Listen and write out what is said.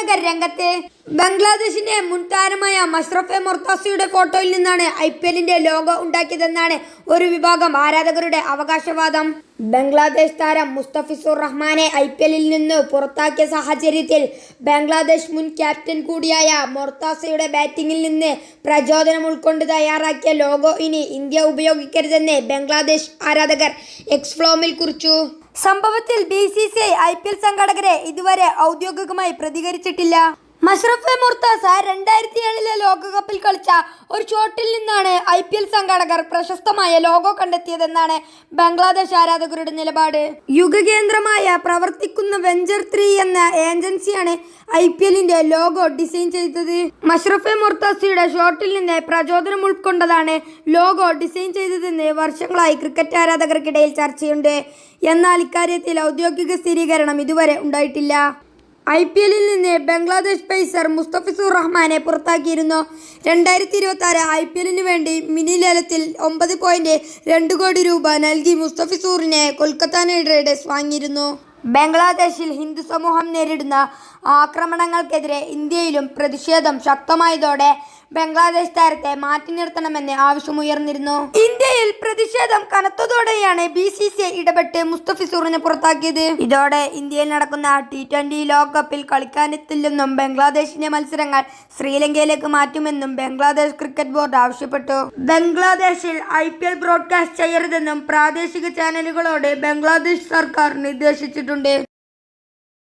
ആരാധകർ രംഗത്ത്. ബംഗ്ലാദേശിന്റെ മുൻ താരമായ മഷ്റഫെ മൊർത്താസയുടെ ഫോട്ടോയിൽ നിന്നാണ് IPLന്റെ ലോഗോ ഉണ്ടാക്കിയതെന്നാണ് ഒരു വിഭാഗം ആരാധകരുടെ അവകാശവാദം. ബംഗ്ലാദേശ് താരം മുസ്തഫിസുർ റഹ്മാനെ IPLൽ നിന്ന് പുറത്താക്കിയ സാഹചര്യത്തിൽ ബംഗ്ലാദേശ് മുൻ ക്യാപ്റ്റൻ കൂടിയായ മൊർത്താസയുടെ ബാറ്റിംഗിൽ നിന്ന് പ്രചോദനം ഉൾക്കൊണ്ട് തയ്യാറാക്കിയ ലോഗോ ഇനി ഇന്ത്യ ഉപയോഗിക്കരുതെന്ന് ബംഗ്ലാദേശ് ആരാധകർ എക്സ് ഫ്ലോമിൽ കുറിച്ചു. സംഭവത്തിൽ BCCI IPL സംഘാടകരെ ഇതുവരെ ഔദ്യോഗികമായി പ്രതികരിച്ചിട്ടില്ല. മഷ്റഫെ മൊർത്താസ 2007 ലോകകപ്പിൽ കളിച്ച ഒരു ഷോട്ടിൽ നിന്നാണ് IPL സംഘാടകർ പ്രശസ്തമായ ലോഗോ കണ്ടെത്തിയതെന്നാണ് ബംഗ്ലാദേശ് ആരാധകരുടെ നിലപാട്. യുഗകേന്ദ്രമായ പ്രവർത്തിക്കുന്ന വെഞ്ചർ 3 എന്ന ഏജൻസിയാണ് IPLന്റെ ലോഗോ ഡിസൈൻ ചെയ്തത്. മഷ്റഫെ മൊർത്താസയുടെ ഷോട്ടിൽ നിന്ന് പ്രചോദനം ഉൾക്കൊണ്ടതാണ് ലോഗോ ഡിസൈൻ ചെയ്തതെന്ന് വർഷങ്ങളായി ക്രിക്കറ്റ് ആരാധകർക്കിടയിൽ ചർച്ചയുണ്ട്. എന്നാൽ ഇക്കാര്യത്തിൽ ഔദ്യോഗിക സ്ഥിരീകരണം ഇതുവരെ ഉണ്ടായിട്ടില്ല. IPLൽ നിന്ന് ബംഗ്ലാദേശ് പേസർ മുസ്തഫിസുർ റഹ്മാനെ പുറത്താക്കിയിരുന്നു. 2026 IPLന് വേണ്ടി മിനി ലേലത്തിൽ 9.2 കോടി രൂപ നൽകി മുസ്തഫിസുറിനെ കൊൽക്കത്ത നൈറ്റ് റൈഡേഴ്സ് വാങ്ങിയിരുന്നു. ബംഗ്ലാദേശിൽ ഹിന്ദു സമൂഹം നേരിടുന്ന ആക്രമണങ്ങൾക്കെതിരെ ഇന്ത്യയിലും പ്രതിഷേധം ശക്തമായതോടെ ബംഗ്ലാദേശ് താരത്തെ മാറ്റി നിർത്തണമെന്ന് ആവശ്യമുയർന്നിരുന്നു. ഇന്ത്യയിൽ പ്രതിഷേധം കനത്തതോടെയാണ് BCCI ഇടപെട്ട് മുസ്തഫിസുറിനെ പുറത്താക്കിയത്. ഇതോടെ ഇന്ത്യയിൽ നടക്കുന്ന T20 ലോകകപ്പിൽ കളിക്കാനെത്തില്ലെന്നും ബംഗ്ലാദേശിന്റെ മത്സരങ്ങൾ ശ്രീലങ്കയിലേക്ക് മാറ്റുമെന്നും ബംഗ്ലാദേശ് ക്രിക്കറ്റ് ബോർഡ് ആവശ്യപ്പെട്ടു. ബംഗ്ലാദേശിൽ IPL ബ്രോഡ്കാസ്റ്റ് ചെയ്യരുതെന്നും പ്രാദേശിക ചാനലുകളോട് ബംഗ്ലാദേശ് സർക്കാർ നിർദ്ദേശിച്ചിട്ടുണ്ട്.